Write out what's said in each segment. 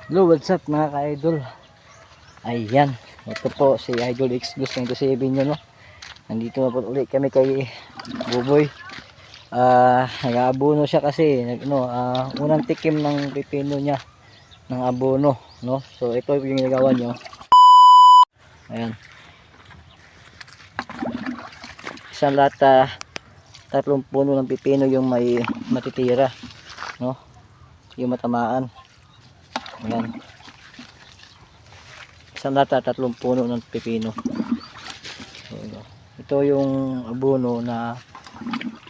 Hello, what's up mga ka-idol? Ayan, ito po si Idol X 297 nyo, no? Nandito na po ulit kami kay Buboy. Nag-aabono siya kasi unang tikim ng pipino niya ng abono, no? So ito yung ginagawa nyo. Ayan, isang lata, 3 puno ng pipino yung may matitira, no? Yung matamaan. Ayan, isang lata, 3 puno ng pipino. So, ito yung abono na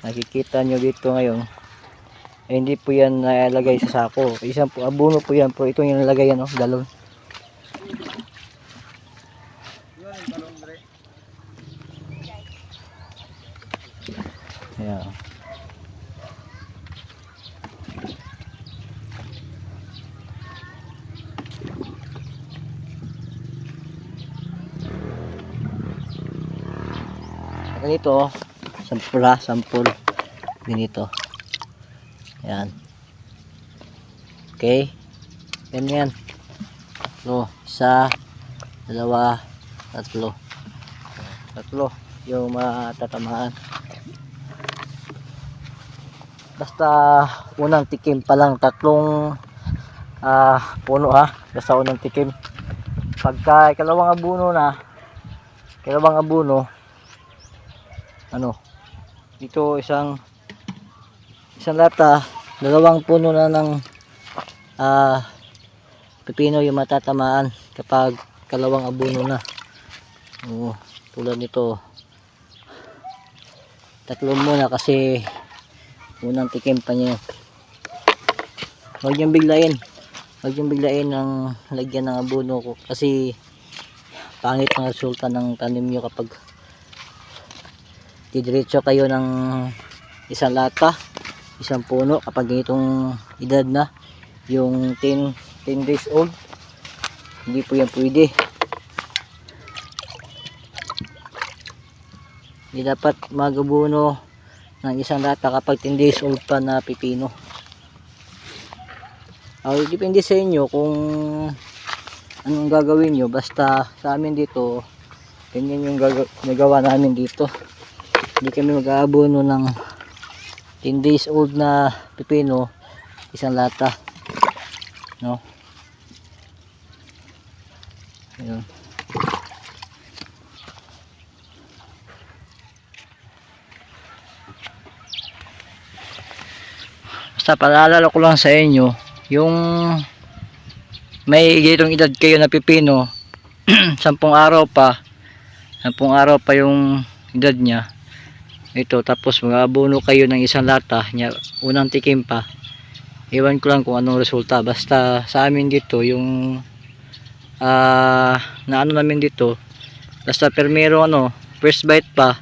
nakikita nyo dito ngayon. Hindi po yan nalagay sa sako, isang po abono po yan, pero ito yung nalagay yan, galon. Ayan. Ganito, sampul ganito. Yan. Okay. Ganyan. So, isa, dalawa, tatlo. Tatlo yung matatamaan. Basta unang tikim pa lang, 3 puno basta unang tikim. Pagka ikalawang abono, dito isang lata, 2 puno na ng pipino yung matatamaan kapag kalawang abono na. Tulad nito, 3 muna kasi unang tikim pa niya. Huwag niyong biglain ang lagyan ng abono ko kasi pangit ang resulta ng tanim niyo kapag didiretso kayo ng isang lata, isang puno kapag ganitong edad na, yung 10 days old. Hindi po yan pwede. Hindi dapat magabuno ng isang lata kapag 10 days old pa na pipino. Depende sa inyo kung anong gagawin nyo. Basta sa amin dito, ganyan yung nagawa namin dito. Hindi kami mag-aabono ng 10 days old na pipino, isang lata, no? Ayun. Basta paalala ko lang sa inyo, yung may gitong edad kayo na pipino, 10 araw pa yung edad niya ito, tapos mag-abono kayo ng isang lata niya, unang tikim pa. Iwan ko lang kung anong resulta. Basta sa amin dito yung namin dito, basta permero first bite pa,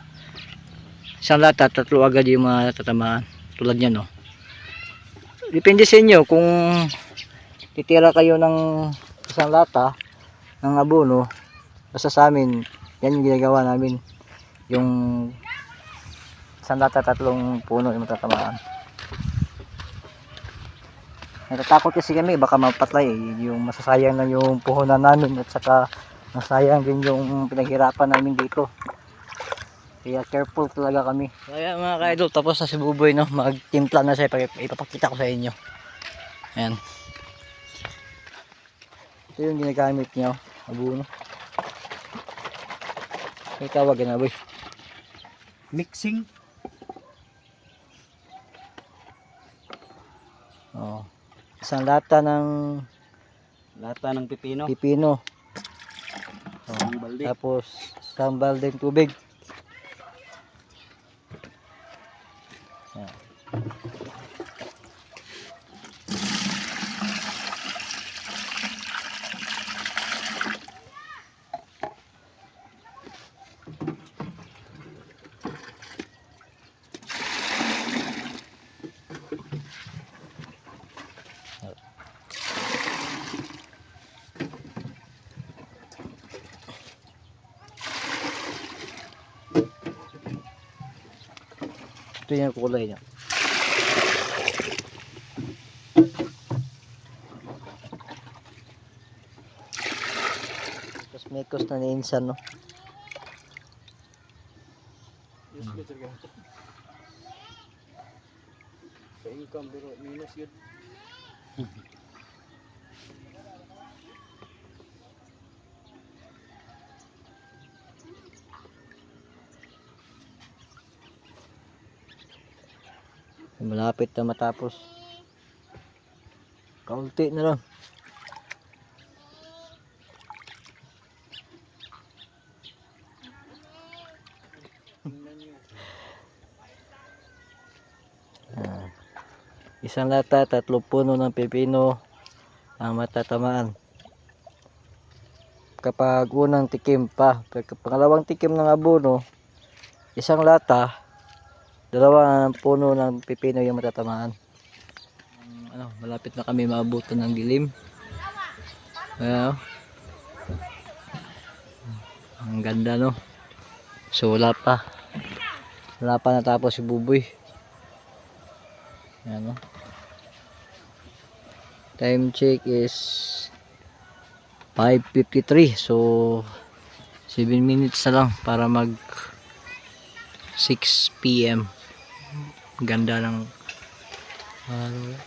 isang lata, 3 agad yung matatamaan tulad niya, no? Depende sa inyo kung titira kayo ng isang lata ng abono. Basta sa amin yan yung ginagawa namin, yung isang lata, 3 puno yung matatamaan. Natatakot kasi kami baka mapatay, yung masasayang lang yung puhunan namin at saka masayang din yung pinaghirapan namin dito. Kaya careful talaga kami. Kaya mga ka-idol, tapos na si Buboy, no? Magtimpla na siya, ipapakita ko sa inyo. Ayan. Ito yung ginagamit niya, abono. May tawag na, boy. Mixing. Isang lata ng pipino. Tapos isang baldeng tubig. Ito yung kulay niya. Mekos na ni Insan, no? Yes, ko talaga. Sa income pero minus yun. Malapit na matapos. Kaunti na lang. Isang lata, 3 puno ng pipino ang matatamaan. Kapag unang tikim pa, pangalawang tikim ng abono, isang lata, 2 puno ng pipino yung matatamaan. Malapit na kami maabutan ng dilim. Ayan, ang ganda, no? So wala pa natapos si Buboy. Ayan, no? Time check is 5:53, so 7 minutes na lang para mag 6 PM. Ganda ng ayan.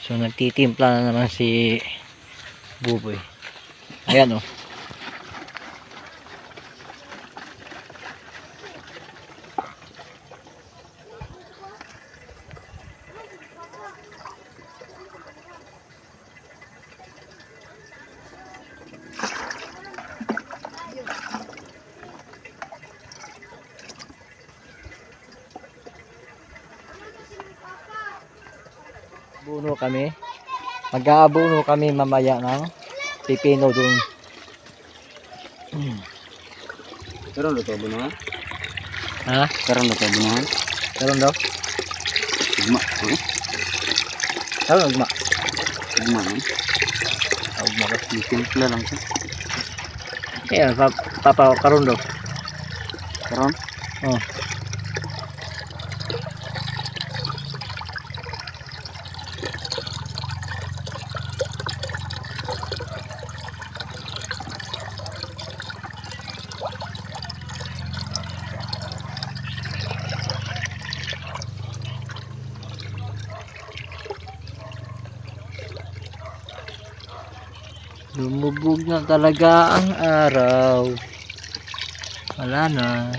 So nagtitimpla na naman si Buboy. Ayan, oh. Buno kami. Mag-aabuno kami mamaya ng pipino dun. Pero ano to bunuhan? Ha? Pero ano to bunuhan? Karon daw? Ugma. Karon ugma. Ugma no? Ugma ba? Simple lang to. Ayan, papa karon daw. Karon? Oh. Lumubog na talaga ang araw. Wala na.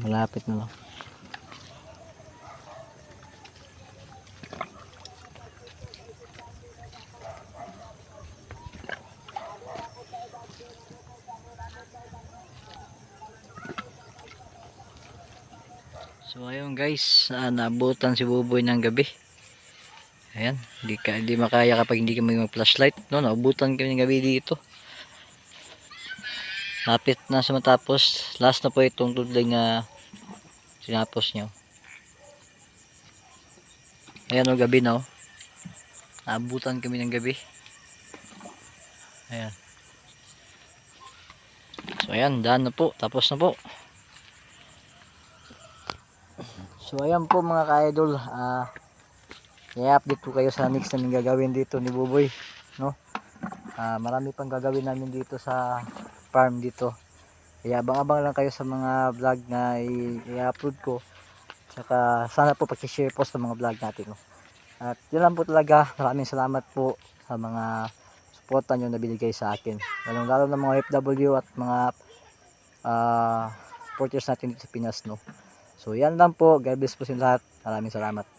Malapit na lang. So ayun guys, naabutan si Buboy ng gabi. Ayan, hindi makaya kapag hindi kami mag-flashlight, no? Naabutan kami ng gabi dito. Lapit na sa matapos. Last na po itong tudling na sinapos nyo. Ayan, o, gabi na, o. Naabutan kami ng gabi. Ayan. So ayan, daan na po. Tapos na po. So ayan po mga ka-idol. I-update po kayo sa next namin gagawin dito ni Buboy, no? Marami pang gagawin namin dito sa farm dito. Kaya abang-abang lang kayo sa mga vlog na i-upload ko. Saka sana po paki-share po sa mga vlog natin, no? At yun lang po talaga. Maraming salamat po sa mga suporta nyo na binigay sa akin. Lalo na mga FW at mga supporters natin dito sa Pinas, no? So yan lang po. God bless po sa lahat. Maraming salamat.